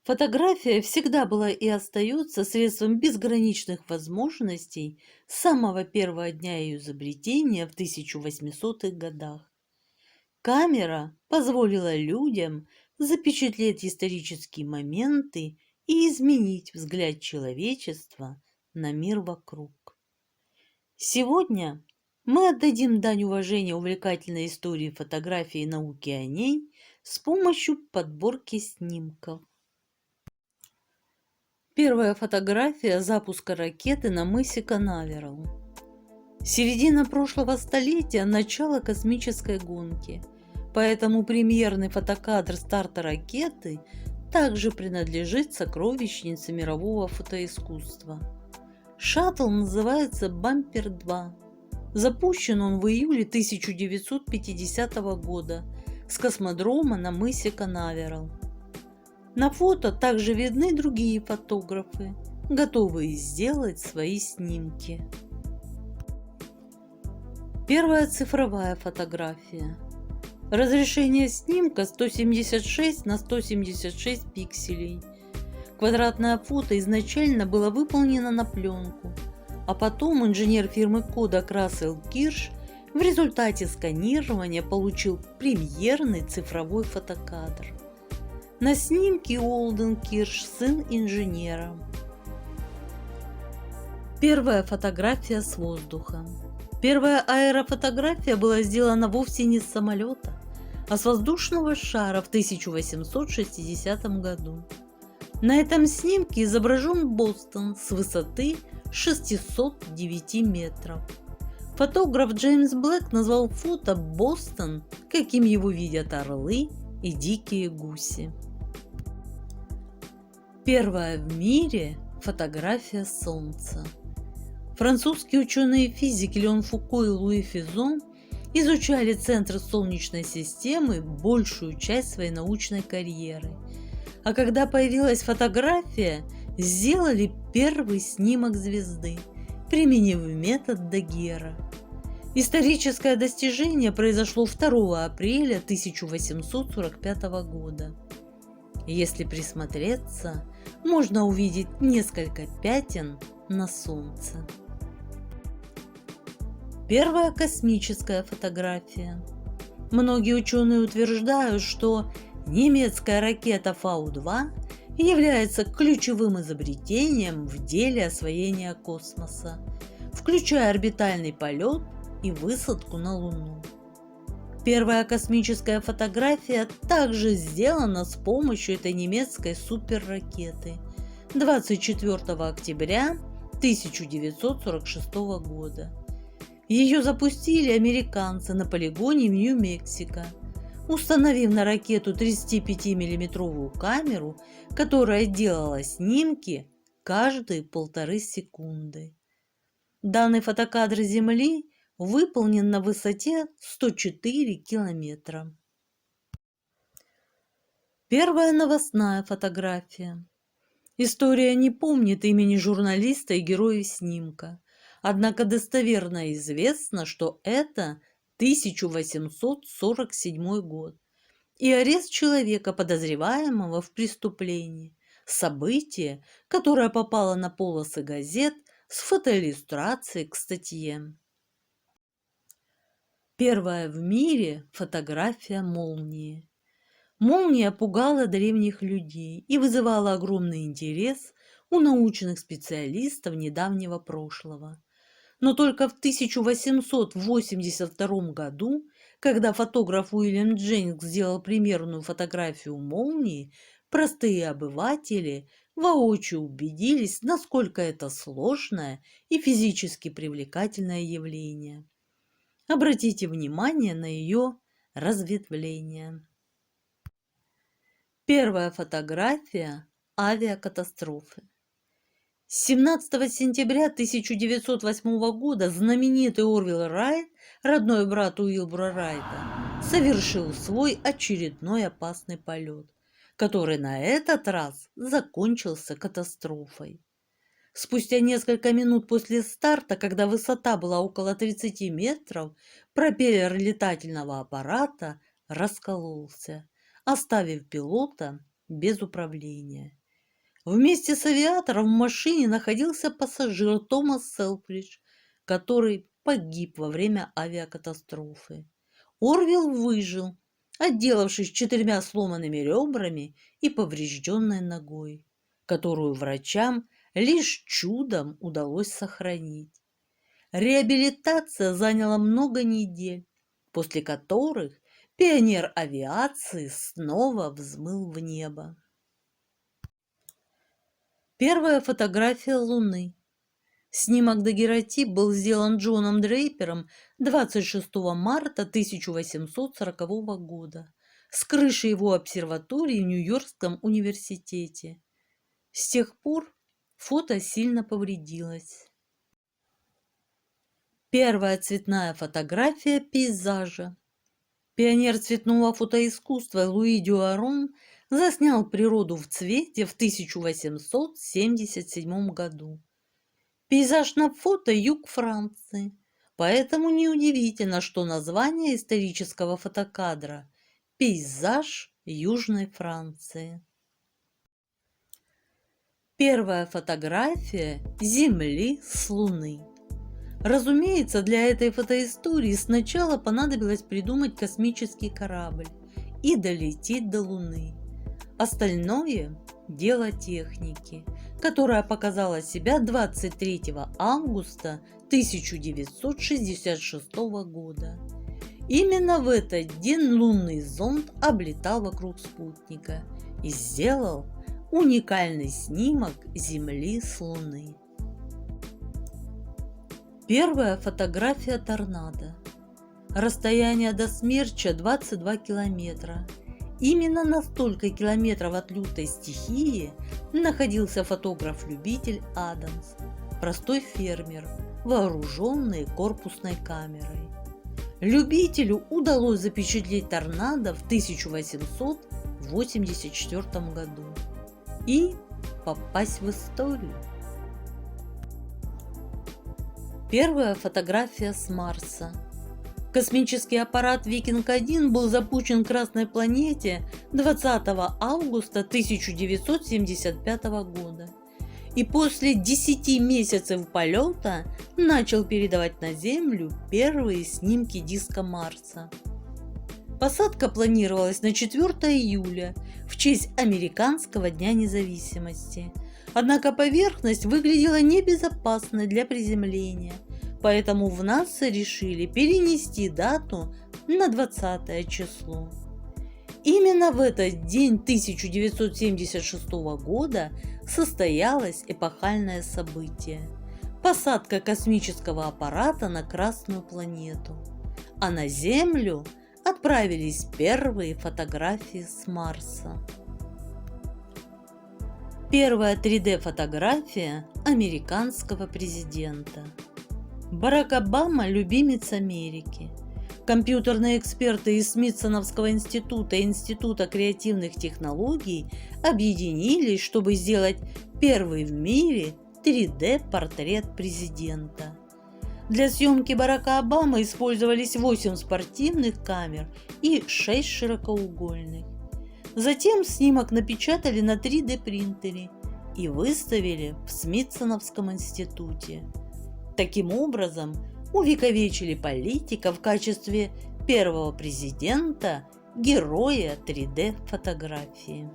Фотография всегда была и остается средством безграничных возможностей с самого первого дня ее изобретения в 1800-х годах. Камера позволила людям запечатлеть исторические моменты и изменить взгляд человечества на мир вокруг. Сегодня мы отдадим дань уважения увлекательной истории фотографии и науки о ней с помощью подборки снимков. Первая фотография запуска ракеты на мысе Канаверал. Середина прошлого столетия – начало космической гонки, поэтому премьерный фотокадр старта ракеты также принадлежит сокровищнице мирового фотоискусства. Шаттл называется «Бампер-2». Запущен он в июле 1950 года с космодрома на мысе Канаверал. На фото также видны другие фотографы, готовые сделать свои снимки. Первая цифровая фотография. Разрешение снимка 176 на 176 пикселей. Квадратное фото изначально было выполнено на пленку, а потом инженер фирмы Kodak Рассел Кирш в результате сканирования получил премьерный цифровой фотокадр. На снимке Уолден Кирш, сын инженера. Первая фотография с воздуха. Первая аэрофотография была сделана вовсе не с самолета, а с воздушного шара в 1860 году. На этом снимке изображен Бостон с высоты 609 метров. Фотограф Джеймс Блэк назвал фото «Бостон», каким его видят орлы и дикие гуси. Первая в мире фотография Солнца. Французские ученые физики Леон Фуко и Луи Физон изучали центр Солнечной системы большую часть своей научной карьеры. А когда появилась фотография, сделали первый снимок звезды, применив метод Даггера. Историческое достижение произошло 2 апреля 1845 года. Если присмотреться, можно увидеть несколько пятен на Солнце. Первая космическая фотография. Многие ученые утверждают, что немецкая ракета Фау-2 является ключевым изобретением в деле освоения космоса, включая орбитальный полет и высадку на Луну. Первая космическая фотография также сделана с помощью этой немецкой суперракеты 24 октября 1946 года. Ее запустили американцы на полигоне в Нью-Мексико, установив на ракету 35-миллиметровую камеру, которая делала снимки каждые 1,5 секунды. Данный фотокадр Земли выполнен на высоте 104 километра. Первая новостная фотография. История не помнит имени журналиста и героя снимка, однако достоверно известно, что это 1847 год и арест человека, подозреваемого в преступлении, событие, которое попало на полосы газет с фотоиллюстрацией к статье. Первая в мире фотография молнии. Молния пугала древних людей и вызывала огромный интерес у научных специалистов недавнего прошлого. Но только в 1882 году, когда фотограф Уильям Дженнингс сделал примерную фотографию молнии, простые обыватели воочию убедились, насколько это сложное и физически привлекательное явление. Обратите внимание на ее разветвление. Первая фотография авиакатастрофы. 17 сентября 1908 года знаменитый Орвилл Райт, родной брат Уилбура Райта, совершил свой очередной опасный полет, который на этот раз закончился катастрофой. Спустя несколько минут после старта, когда высота была около 30 метров, пропеллер летательного аппарата раскололся, оставив пилота без управления. Вместе с авиатором в машине находился пассажир Томас Селфридж, который погиб во время авиакатастрофы. Орвилл выжил, отделавшись 4 сломанными ребрами и поврежденной ногой, которую врачам лишь чудом удалось сохранить. Реабилитация заняла много недель, после которых пионер авиации снова взмыл в небо. Первая фотография Луны. Снимок дагерротип был сделан Джоном Дрейпером 26 марта 1840 года с крыши его обсерватории в Нью-Йоркском университете. С тех пор фото сильно повредилось. Первая цветная фотография пейзажа. Пионер цветного фотоискусства Луи Дюарон заснял природу в цвете в 1877 году. Пейзаж на фото – юг Франции, поэтому неудивительно, что название исторического фотокадра – «Пейзаж Южной Франции». Первая фотография Земли с Луны. Разумеется, для этой фотоистории сначала понадобилось придумать космический корабль и долететь до Луны. Остальное – дело техники, которая показала себя 23 августа 1966 года. Именно в этот день лунный зонд облетал вокруг спутника и сделал уникальный снимок Земли с Луны. Первая фотография торнадо. Расстояние до смерча 22 километра. Именно на столько километров от лютой стихии находился фотограф-любитель Адамс, простой фермер, вооруженный корпусной камерой. Любителю удалось запечатлеть торнадо в 1884 году и попасть в историю. Первая фотография с Марса. Космический аппарат «Викинг-1» был запущен к Красной планете 20 августа 1975 года и после 10 месяцев полета начал передавать на Землю первые снимки диска Марса. Посадка планировалась на 4 июля в честь Американского дня независимости. Однако поверхность выглядела небезопасной для приземления, поэтому в НАСА решили перенести дату на 20 число. Именно в этот день 1976 года состоялось эпохальное событие – посадка космического аппарата на Красную планету, а на Землю отправились первые фотографии с Марса. Первая 3D-фотография американского президента. Барак Обама – любимец Америки. Компьютерные эксперты из Смитсоновского института и Института креативных технологий объединились, чтобы сделать первый в мире 3D-портрет президента. Для съемки Барака Обамы использовались 8 спортивных камер и 6 широкоугольных. Затем снимок напечатали на 3D-принтере и выставили в Смитсоновском институте. Таким образом, увековечили политика в качестве первого президента, героя 3D-фотографии.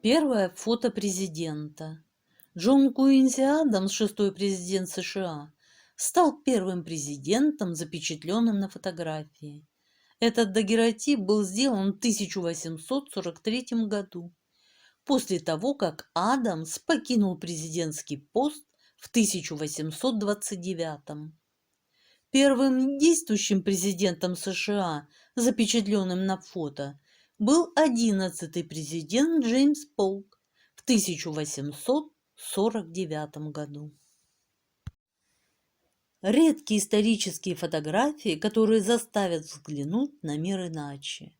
Первое фото президента. Джон Куинси Адамс, 6-й президент США, стал первым президентом, запечатленным на фотографии. Этот дагерротип был сделан в 1843 году, после того, как Адамс покинул президентский пост в 1829. Первым действующим президентом США, запечатленным на фото, был 11-й президент Джеймс Полк в 1849 году. Редкие исторические фотографии, которые заставят взглянуть на мир иначе.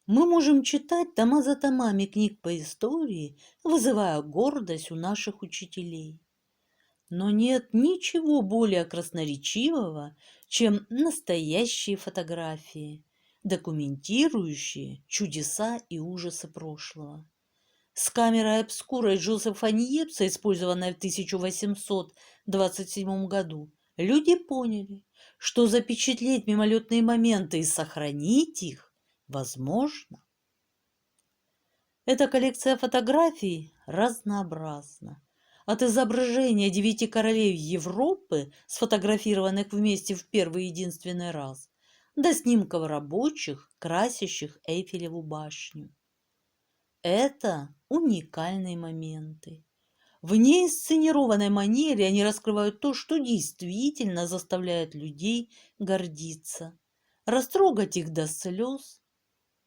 Мы можем читать тома за томами книг по истории, вызывая гордость у наших учителей. Но нет ничего более красноречивого, чем настоящие фотографии, документирующие чудеса и ужасы прошлого. С камерой обскурой Джозефа Ньепса, использованной в 1827 году, люди поняли, что запечатлеть мимолетные моменты и сохранить их возможно. Эта коллекция фотографий разнообразна. От изображения 9 королей Европы, сфотографированных вместе в первый и единственный раз, до снимков рабочих, красящих Эйфелеву башню. Это уникальные моменты. В неисценированной манере они раскрывают то, что действительно заставляет людей гордиться, растрогать их до слез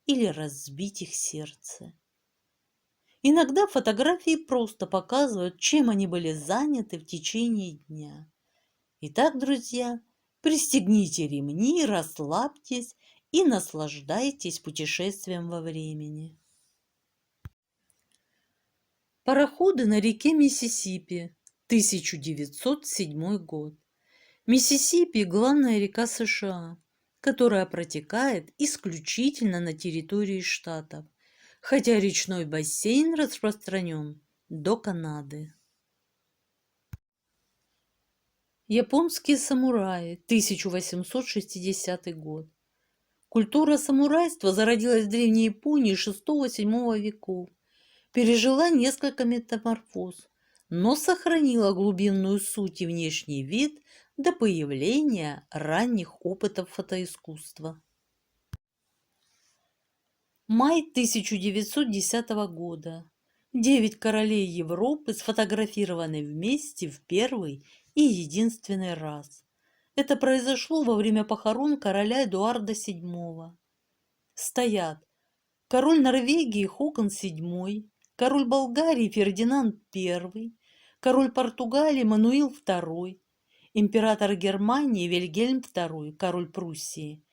или разбить их сердце. Иногда фотографии просто показывают, чем они были заняты в течение дня. Итак, друзья, пристегните ремни, расслабьтесь и наслаждайтесь путешествием во времени. Пароходы на реке Миссисипи, 1907 год. Миссисипи – главная река США, которая протекает исключительно на территории штатов, хотя речной бассейн распространен до Канады. Японские самураи, 1860 год. Культура самурайства зародилась в Древней Японии VI-VII веков, пережила несколько метаморфоз, но сохранила глубинную суть и внешний вид до появления ранних опытов фотоискусства. Май 1910 года. 9 королей Европы сфотографированы вместе в первый и единственный раз. Это произошло во время похорон короля Эдуарда VII. Стоят король Норвегии Хокон VII, король Болгарии Фердинанд I, король Португалии Мануил II, император Германии Вильгельм II, король Пруссии,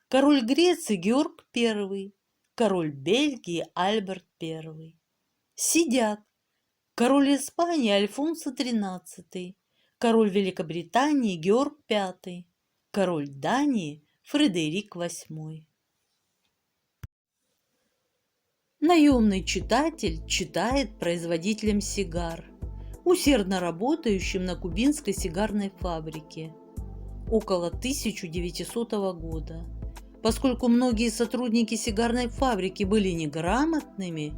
король Греции Георг I, король Бельгии Альберт I. Сидят король Испании Альфонсо XIII, король Великобритании Георг V, король Дании Фредерик VIII. Наемный читатель читает производителям сигар, усердно работающим на кубинской сигарной фабрике около 1900 года. Поскольку многие сотрудники сигарной фабрики были неграмотными,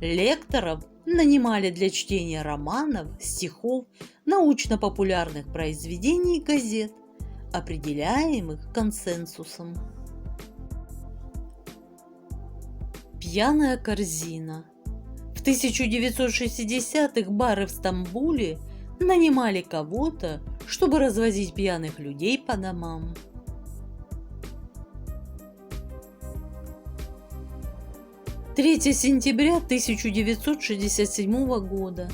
лекторов нанимали для чтения романов, стихов, научно-популярных произведений и газет, определяемых консенсусом. Пьяная корзина. В 1960-х бары в Стамбуле нанимали кого-то, чтобы развозить пьяных людей по домам. 3 сентября 1967 года.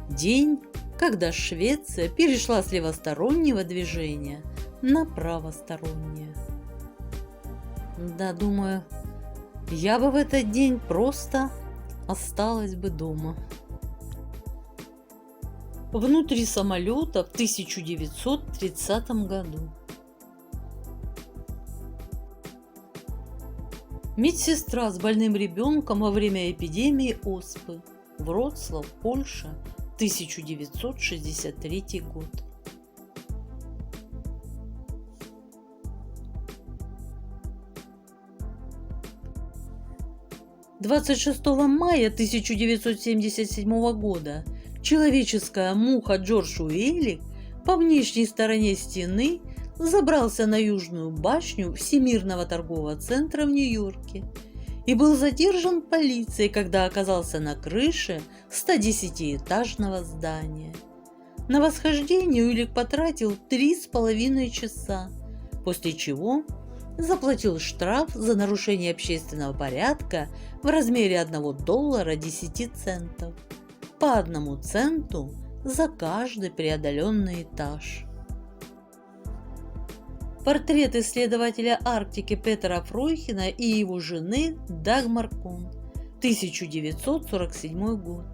День, когда Швеция перешла с левостороннего движения на правостороннее. Да, думаю, я бы в этот день просто осталась бы дома. Внутри самолета в 1930 году. Медсестра с больным ребенком во время эпидемии оспы. Вроцлав, Польша, 1963 год. «26 мая 1977 года человеческая муха Джордж Уиллик по внешней стороне стены забрался на южную башню Всемирного торгового центра в Нью-Йорке и был задержан полицией, когда оказался на крыше 110-этажного здания. На восхождение Уиллик потратил 3,5 часа, после чего заплатил штраф за нарушение общественного порядка в размере $1 10 центов, по 1 центу за каждый преодоленный этаж. Портрет исследователя Арктики Петера Фройхена и его жены Дагмар Кун, 1947 год.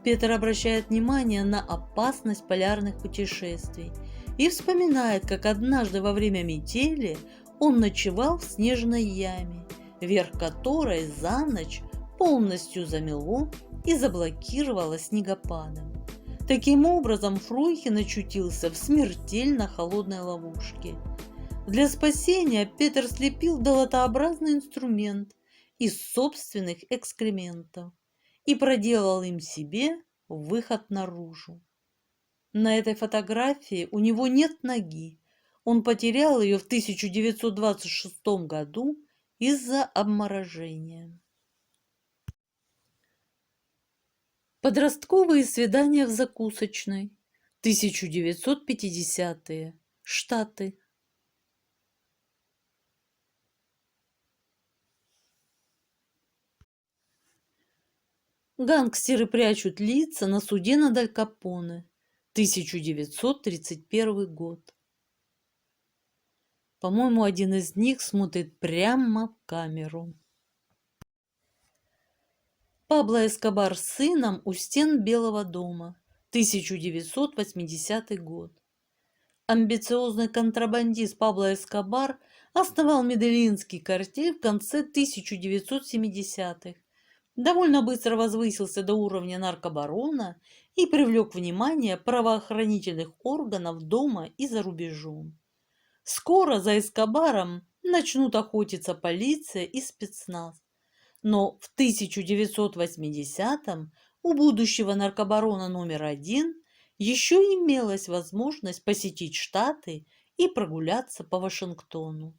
Петер обращает внимание на опасность полярных путешествий и вспоминает, как однажды во время метели он ночевал в снежной яме, верх которой за ночь полностью замело и заблокировала снегопадом. Таким образом, Фройхен очутился в смертельно холодной ловушке. Для спасения Петер слепил долотообразный инструмент из собственных экскрементов и проделал им себе выход наружу. На этой фотографии у него нет ноги. Он потерял ее в 1926 году из-за обморожения. Подростковые свидания в закусочной. 1950-е. Штаты. Гангстеры прячут лица на суде над Аль Капоне. 1931 год. По-моему, один из них смотрит прямо в камеру. Пабло Эскобар с сыном у стен Белого дома. 1980 год. Амбициозный контрабандист Пабло Эскобар основал медельинский картель в конце 1970-х. Довольно быстро возвысился до уровня наркобарона и привлек внимание правоохранительных органов дома и за рубежом. Скоро за Эскобаром начнут охотиться полиция и спецназ. Но в 1980-м у будущего наркобарона номер один еще имелась возможность посетить Штаты и прогуляться по Вашингтону.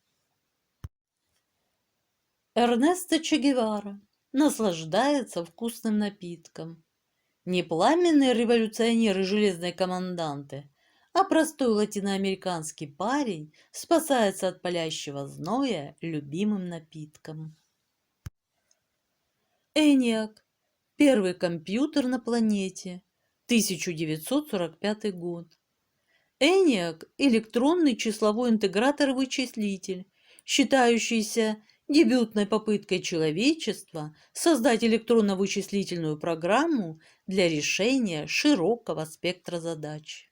Эрнесто Че Гевара наслаждается вкусным напитком. Не пламенные революционеры железной команданты, а простой латиноамериканский парень спасается от палящего зноя любимым напитком. ENIAC. Первый компьютер на планете. 1945 год. ENIAC – электронный числовой интегратор-вычислитель, считающийся дебютной попыткой человечества создать электронно-вычислительную программу для решения широкого спектра задач.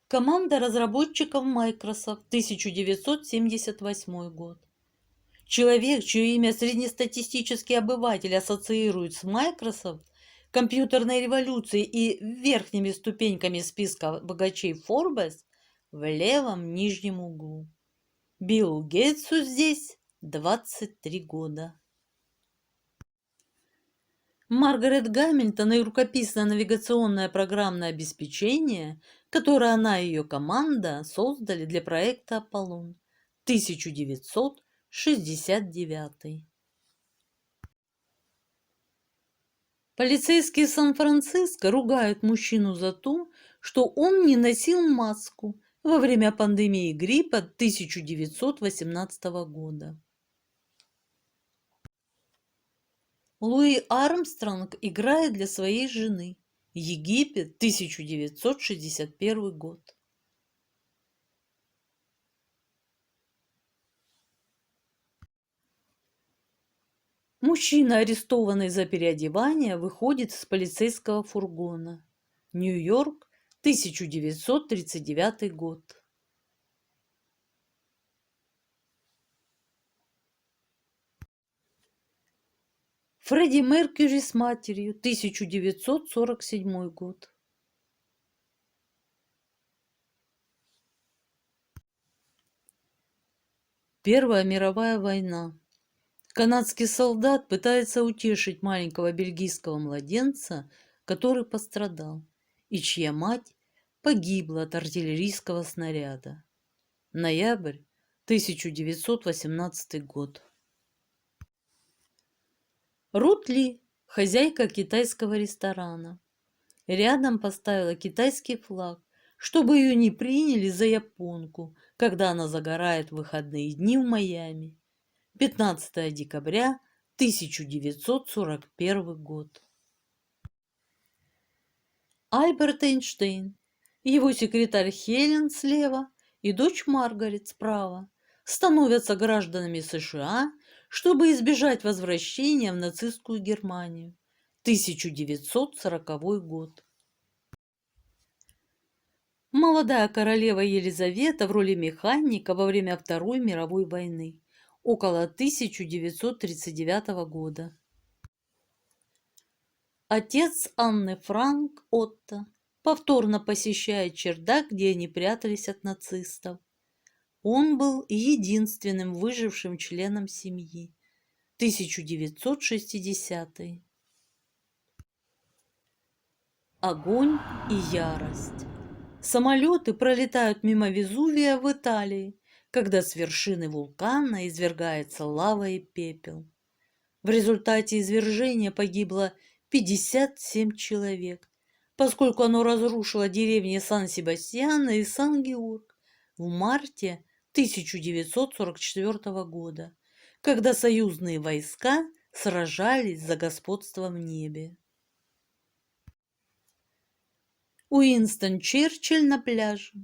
Команда разработчиков Microsoft, 1978 год. Человек, чье имя среднестатистический обыватель ассоциирует с Microsoft, компьютерной революцией и верхними ступеньками списка богачей Forbes, в левом нижнем углу. Биллу Гейтсу здесь 23 года. Маргарет Гамильтон и рукописное навигационное программное обеспечение, которое она и ее команда создали для проекта «Аполлон», 1969. Полицейские Сан-Франциско ругают мужчину за то, что он не носил маску во время пандемии гриппа 1918 года. Луи Армстронг играет для своей жены. Египет, 1961 год. Мужчина, арестованный за переодевание, выходит из полицейского фургона. Нью-Йорк, 1939 год. Фредди Меркьюри с матерью, 1947 год. Первая мировая война. Канадский солдат пытается утешить маленького бельгийского младенца, который пострадал, и чья мать погибла от артиллерийского снаряда. Ноябрь, 1918 год. Рут Ли, хозяйка китайского ресторана. Рядом поставила китайский флаг, чтобы ее не приняли за японку, когда она загорает в выходные дни в Майами. 15 декабря 1941 год. Альберт Эйнштейн, его секретарь Хелен слева и дочь Маргарет справа становятся гражданами США, чтобы избежать возвращения в нацистскую Германию. 1940 год. Молодая королева Елизавета в роли механика во время Второй мировой войны, около 1939 года. Отец Анны Франк, Отто, повторно посещает чердак, где они прятались от нацистов. Он был единственным выжившим членом семьи. 1960. Огонь и ярость. Самолеты пролетают мимо Везувия в Италии, когда с вершины вулкана извергается лава и пепел. В результате извержения погибло 57 человек, поскольку оно разрушило деревни Сан-Себастьяно и Сан-Георг в марте 1944 года, когда союзные войска сражались за господство в небе. Уинстон Черчилль на пляже.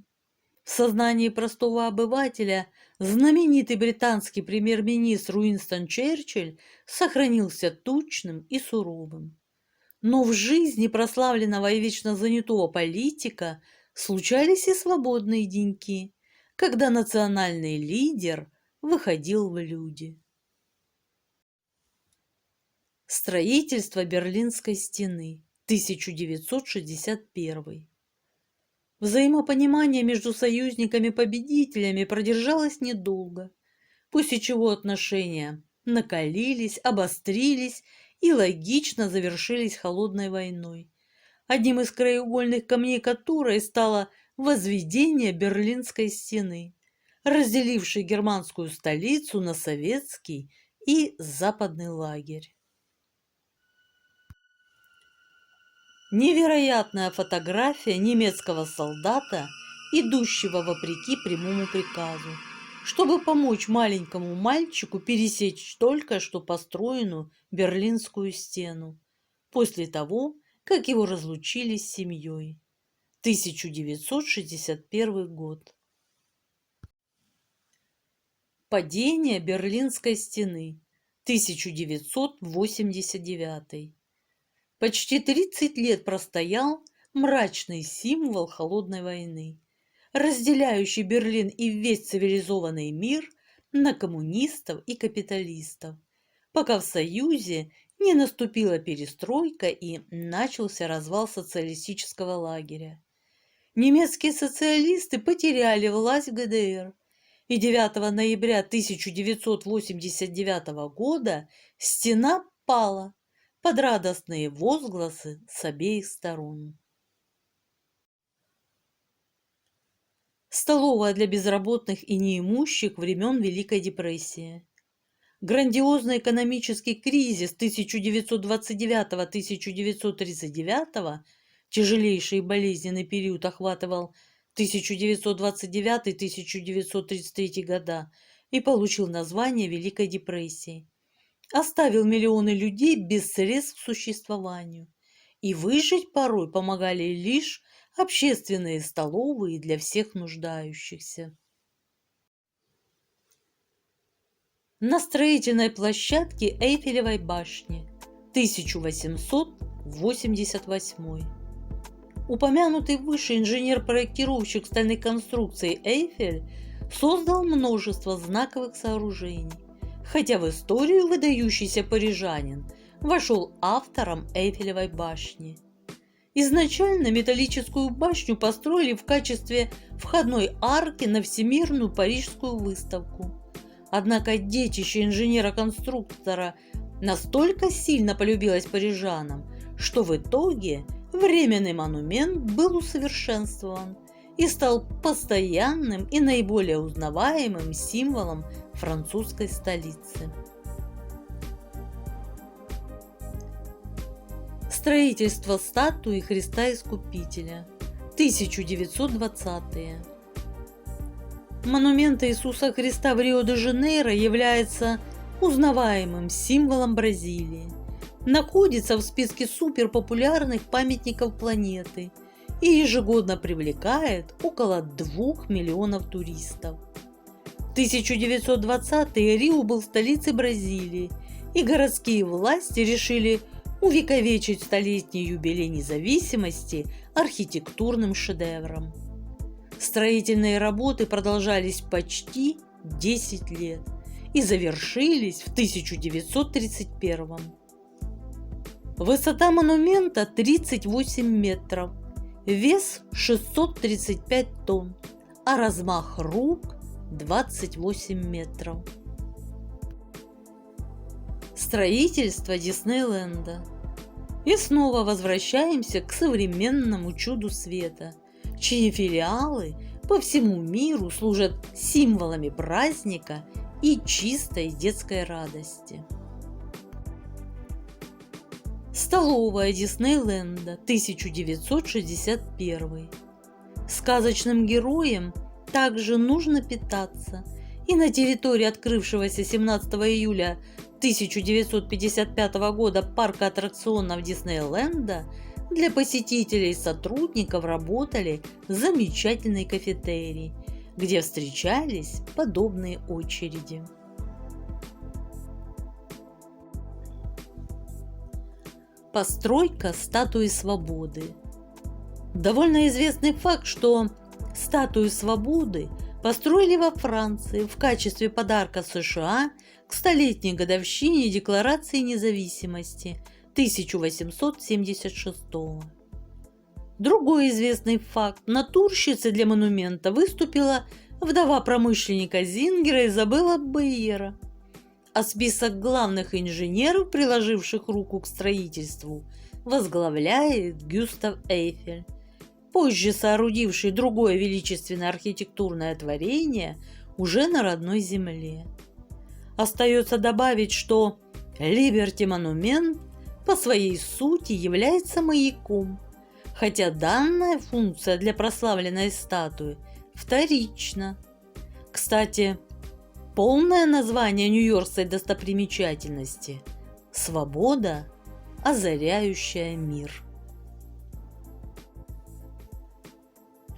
В сознании простого обывателя знаменитый британский премьер-министр Уинстон Черчилль сохранился тучным и суровым. Но в жизни прославленного и вечно занятого политика случались и свободные деньки, когда национальный лидер выходил в люди. Строительство Берлинской стены, 1961. Взаимопонимание между союзниками-победителями продержалось недолго, после чего отношения накалились, обострились и логично завершились холодной войной, одним из краеугольных камней которой стало возведение Берлинской стены, разделившей германскую столицу на советский и западный лагерь. Невероятная фотография немецкого солдата, идущего вопреки прямому приказу, чтобы помочь маленькому мальчику пересечь только что построенную Берлинскую стену, после того, как его разлучили с семьей. 1961 год. Падение Берлинской стены, 1989. Почти 30 лет простоял мрачный символ холодной войны, разделяющий Берлин и весь цивилизованный мир на коммунистов и капиталистов, пока в Союзе не наступила перестройка и начался развал социалистического лагеря. Немецкие социалисты потеряли власть в ГДР, и 9 ноября 1989 года стена пала под радостные возгласы с обеих сторон. Столовая для безработных и неимущих времен Великой депрессии. Грандиозный экономический кризис 1929-1939, тяжелейший и болезненный период охватывал 1929-1933 года и получил название Великой депрессии. Оставил миллионы людей без средств к существованию, и выжить порой помогали лишь общественные столовые для всех нуждающихся. На строительной площадке Эйфелевой башни, 1888. Упомянутый выше инженер-проектировщик стальных конструкций Эйфель создал множество знаковых сооружений, хотя в историю выдающийся парижанин вошел автором Эйфелевой башни. Изначально металлическую башню построили в качестве входной арки на Всемирную Парижскую выставку. Однако детище инженера-конструктора настолько сильно полюбилось парижанам, что в итоге временный монумент был усовершенствован и стал постоянным и наиболее узнаваемым символом французской столицы. Строительство статуи Христа Искупителя, 1920-е. Монумент Иисуса Христа в Рио-де-Жанейро является узнаваемым символом Бразилии, находится в списке суперпопулярных памятников планеты и ежегодно привлекает около 2 миллионов туристов. В 1920-е Рио был столицей Бразилии, и городские власти решили увековечить столетний юбилей независимости архитектурным шедевром. Строительные работы продолжались почти 10 лет и завершились в 1931. Высота монумента 38 метров, вес 635 тонн, а размах рук 28 метров. Строительство Диснейленда. И снова возвращаемся к современному чуду света, чьи филиалы по всему миру служат символами праздника и чистой детской радости. Столовая Диснейленда, 1961. Сказочным героям также нужно питаться, и на территории открывшегося 17 июля 1955 года парка аттракционов Диснейленда для посетителей и сотрудников работали замечательные кафетерии, где встречались подобные очереди. Постройка статуи свободы. Довольно известный факт, что статую свободы построили во Франции в качестве подарка США к столетней годовщине Декларации независимости 1876. Другой известный факт. Натурщицей для монумента выступила вдова промышленника Зингера Изабелла Бейера, а список главных инженеров, приложивших руку к строительству, возглавляет Гюстав Эйфель, позже соорудивший другое величественное архитектурное творение уже на родной земле. Остается добавить, что Либерти-монумент по своей сути является маяком, хотя данная функция для прославленной статуи вторична. Кстати, полное название нью-йоркской достопримечательности – «Свобода, озаряющая мир».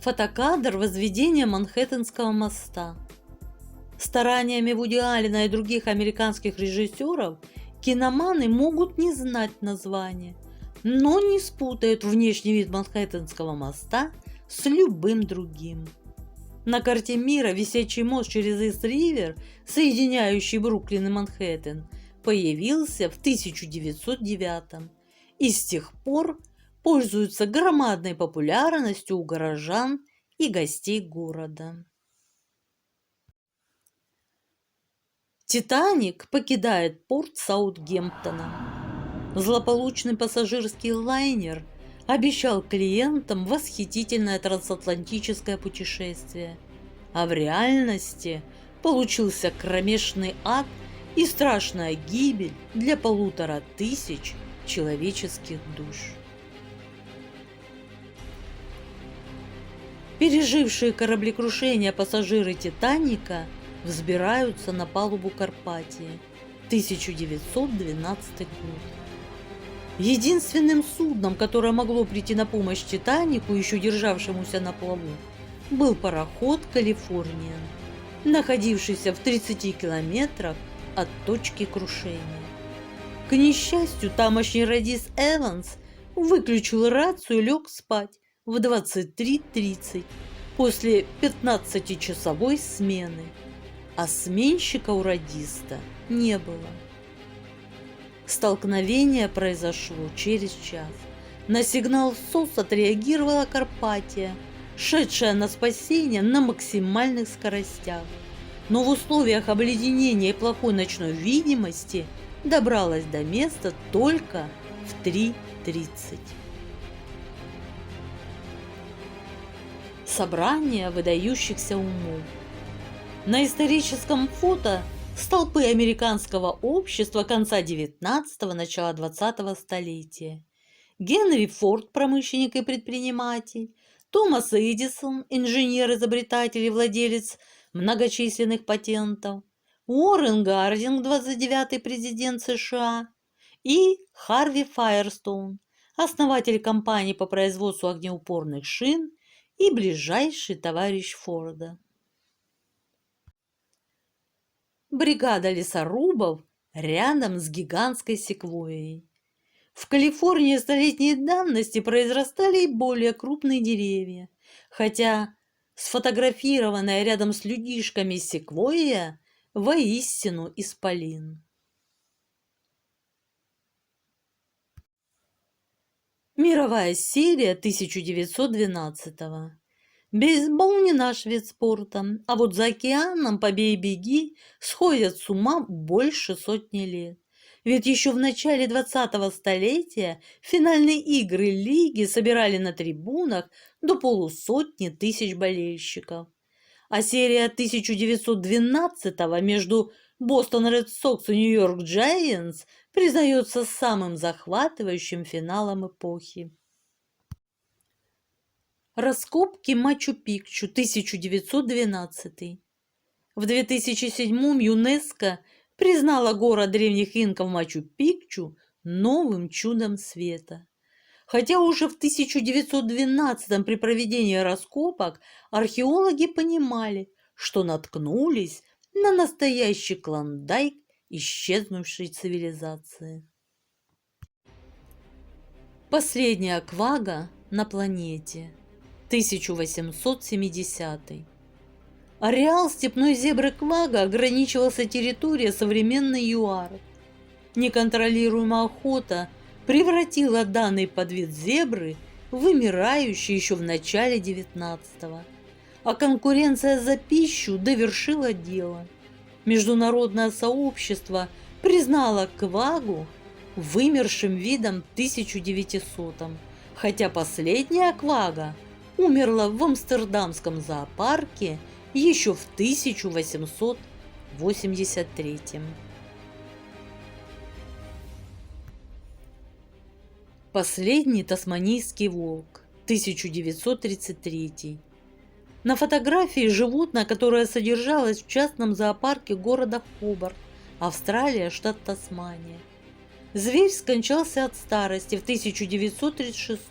Фотокадр возведения Манхэттенского моста. Стараниями Вуди Аллена и других американских режиссеров киноманы могут не знать название, но не спутают внешний вид Манхэттенского моста с любым другим. На карте мира висячий мост через Ист-Ривер, соединяющий Бруклин и Манхэттен, появился в 1909 и с тех пор пользуется громадной популярностью у горожан и гостей города. «Титаник» покидает порт Саутгемптона. Злополучный пассажирский лайнер обещал клиентам восхитительное трансатлантическое путешествие, а в реальности получился кромешный ад и страшная гибель для 1500 человеческих душ. Пережившие кораблекрушение пассажиры «Титаника» взбираются на палубу Карпатии, 1912 год. Единственным судном, которое могло прийти на помощь «Титанику», еще державшемуся на плаву, был пароход «Калифорния», находившийся в 30 километрах от точки крушения. К несчастью, тамошний радист Эванс выключил рацию и лег спать в 23:30 после 15-часовой смены, а сменщика у радиста не было. Столкновение произошло через час. На сигнал СОС отреагировала Карпатия, шедшая на спасение на максимальных скоростях, но в условиях обледенения и плохой ночной видимости добралась до места только в 3:30. Собрание выдающихся умов. На историческом фото столпы американского общества конца 19-го, начала 20-го столетия. Генри Форд, промышленник и предприниматель, Томас Эдисон, инженер-изобретатель и владелец многочисленных патентов, Уоррен Гардинг, 29-й президент США, и Харви Файерстоун, основатель компании по производству огнеупорных шин и ближайший товарищ Форда. Бригада лесорубов рядом с гигантской секвойей. В Калифорнии столетней давности произрастали и более крупные деревья, хотя сфотографированная рядом с людишками секвойя воистину исполин. Мировая серия 1912. Бейсбол не наш вид спорта, а вот за океаном побей беги сходят с ума больше сотни лет. Ведь еще в начале 20-го столетия финальные игры лиги собирали на трибунах до полусотни тысяч болельщиков. А серия 1912 между Бостон Ред Сокс и Нью-Йорк Джайантс признается самым захватывающим финалом эпохи. Раскопки Мачу-Пикчу, 1912. В 2007 ЮНЕСКО признала город древних инков Мачу-Пикчу новым чудом света. Хотя уже в 1912 при проведении раскопок археологи понимали, что наткнулись на настоящий клондайк исчезнувшей цивилизации. Последняя квага на планете. 1870. Ареал степной зебры квага ограничивался территорией современной ЮАР. Неконтролируемая охота превратила данный подвид зебры в вымирающий еще в начале 19-го, а конкуренция за пищу довершила дело. Международное сообщество признало квагу вымершим видом в 1900-м, хотя последняя квага умерла в Амстердамском зоопарке еще в 1883. Последний тасманийский волк, 1933. На фотографии животное, которое содержалось в частном зоопарке города Хобарт, Австралия, штат Тасмания. Зверь скончался от старости в 1936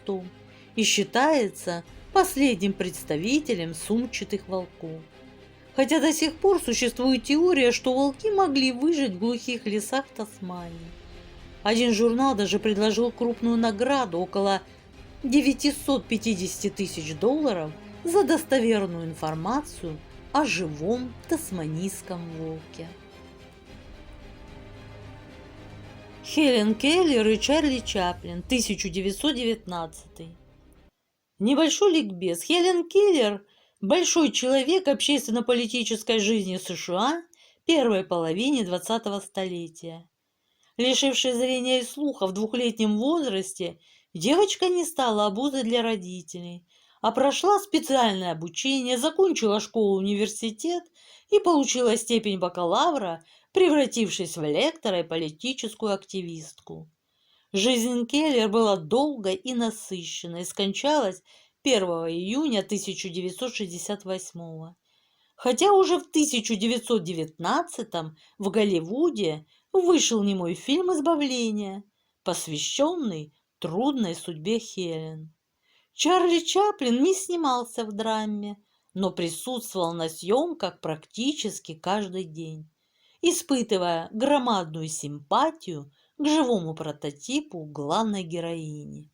и считается последним представителем сумчатых волков. Хотя до сих пор существует теория, что волки могли выжить в глухих лесах Тасмании. Один журнал даже предложил крупную награду около 950 тысяч долларов за достоверную информацию о живом тасманийском волке. Хелен Келлер и Чарли Чаплин, 1919. Небольшой ликбез. Хелен Келлер – большой человек общественно-политической жизни США первой половине 20-го столетия. Лишившись зрения и слуха в 2-летнем возрасте, девочка не стала обузой для родителей, а прошла специальное обучение, закончила школу-университет и получила степень бакалавра, превратившись в лектора и политическую активистку. Жизнь Келлер была долгой и насыщенной, скончалась 1 июня 1968. Хотя уже в 1919 в Голливуде вышел немой фильм «Избавление», посвященный трудной судьбе Хелен. Чарли Чаплин не снимался в драме, но присутствовал на съемках практически каждый день, испытывая громадную симпатию к живому прототипу главной героини.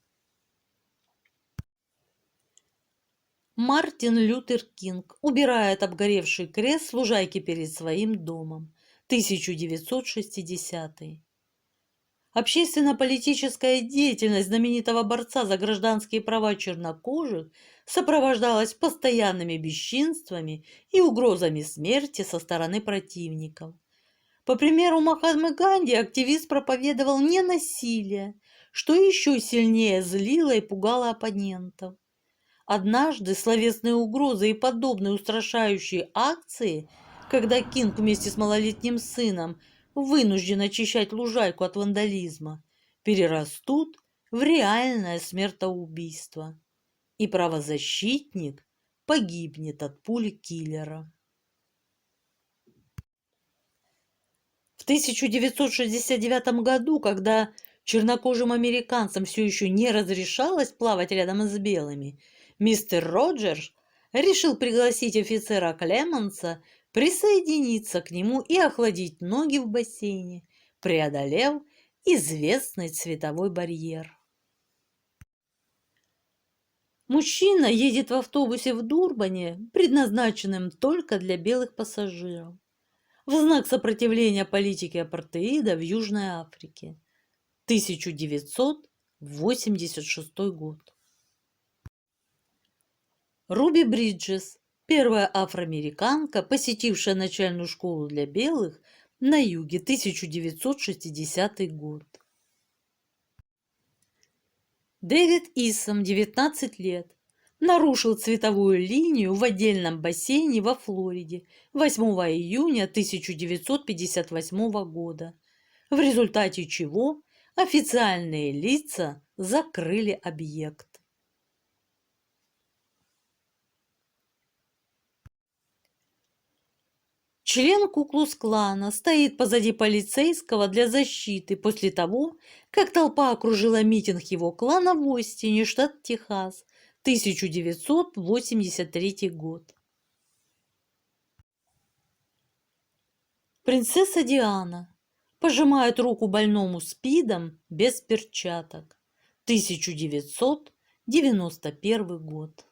Мартин Лютер Кинг убирает обгоревший крест с лужайки перед своим домом. 1960. Общественно-политическая деятельность знаменитого борца за гражданские права чернокожих сопровождалась постоянными бесчинствами и угрозами смерти со стороны противников. По примеру Махатмы Ганди, активист проповедовал не насилие, что еще сильнее злило и пугало оппонентов. Однажды словесные угрозы и подобные устрашающие акции, когда Кинг вместе с малолетним сыном вынужден очищать лужайку от вандализма, перерастут в реальное смертоубийство, и правозащитник погибнет от пули киллера. В 1969 году, когда чернокожим американцам все еще не разрешалось плавать рядом с белыми, мистер Роджерс решил пригласить офицера Клеманса присоединиться к нему и охладить ноги в бассейне, преодолев известный цветовой барьер. Мужчина едет в автобусе в Дурбане, предназначенном только для белых пассажиров, в знак сопротивления политике апартеида в Южной Африке. 1969 1986 год. Руби Бриджес – первая афроамериканка, посетившая начальную школу для белых на юге, 1960 год. Дэвид Исом, 19 лет, нарушил цветовую линию в отдельном бассейне во Флориде 8 июня 1958 года, в результате чего официальные лица закрыли объект. Член Ку-Клукс-клана стоит позади полицейского для защиты после того, как толпа окружила митинг его клана в Остине, штат Техас, 1983 год. Принцесса Диана пожимает руку больному СПИДом без перчаток, 1991 год.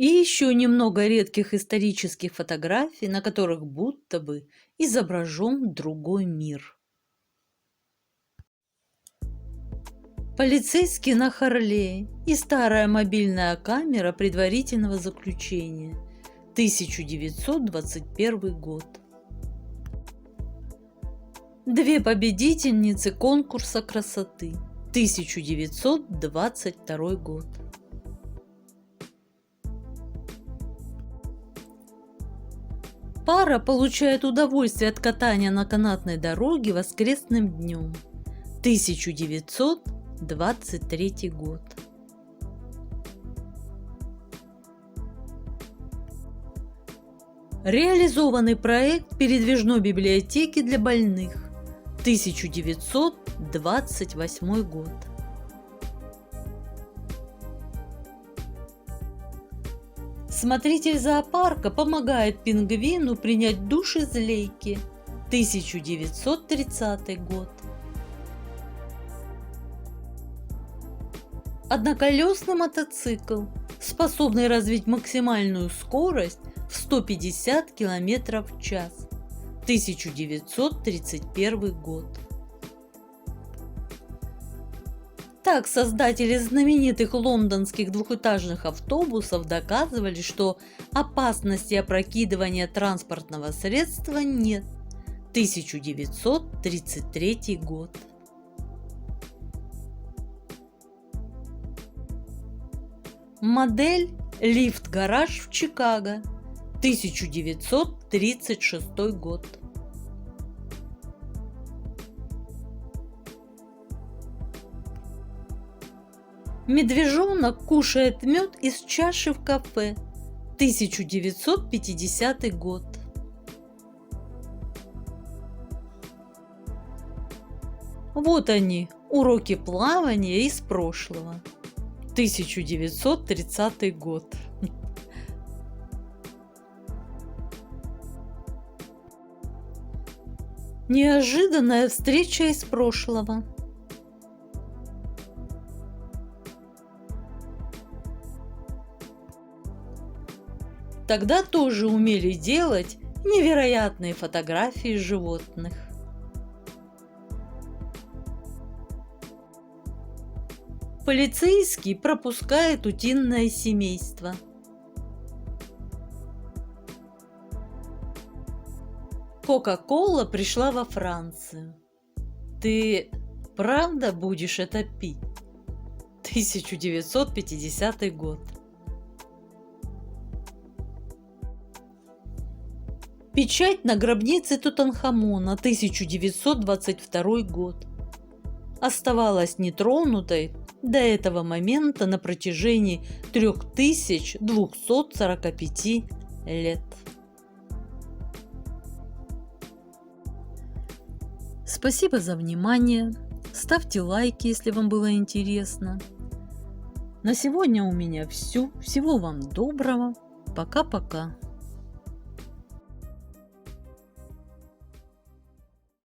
И еще немного редких исторических фотографий, на которых будто бы изображен другой мир. Полицейский на Харлее и старая мобильная камера предварительного заключения, 1921 год. Две победительницы конкурса красоты, 1922 год. Пара получает удовольствие от катания на канатной дороге воскресным днем, 1923 год. Реализованный проект передвижной библиотеки для больных, 1928 год. Смотритель зоопарка помогает пингвину принять душ из лейки, 1930 год. Одноколесный мотоцикл, способный развить максимальную скорость в 150 км в час, 1931 год. Так, создатели знаменитых лондонских двухэтажных автобусов доказывали, что опасности опрокидывания транспортного средства нет. 1933 год. Модель «Лифт-гараж» в Чикаго, 1936 год. Медвежонок кушает мед из чаши в кафе, 1950 год. Вот они, уроки плавания из прошлого, 1930 год. Неожиданная встреча из прошлого. Тогда тоже умели делать невероятные фотографии животных. Полицейский пропускает утиное семейство. Кока-кола пришла во Францию. Ты правда будешь это пить? 1950 год. Печать на гробнице Тутанхамона, 1922 год. Оставалась нетронутой до этого момента на протяжении 3245 лет. Спасибо за внимание. Ставьте лайки, если вам было интересно. На сегодня у меня все. Всего вам доброго. Пока-пока.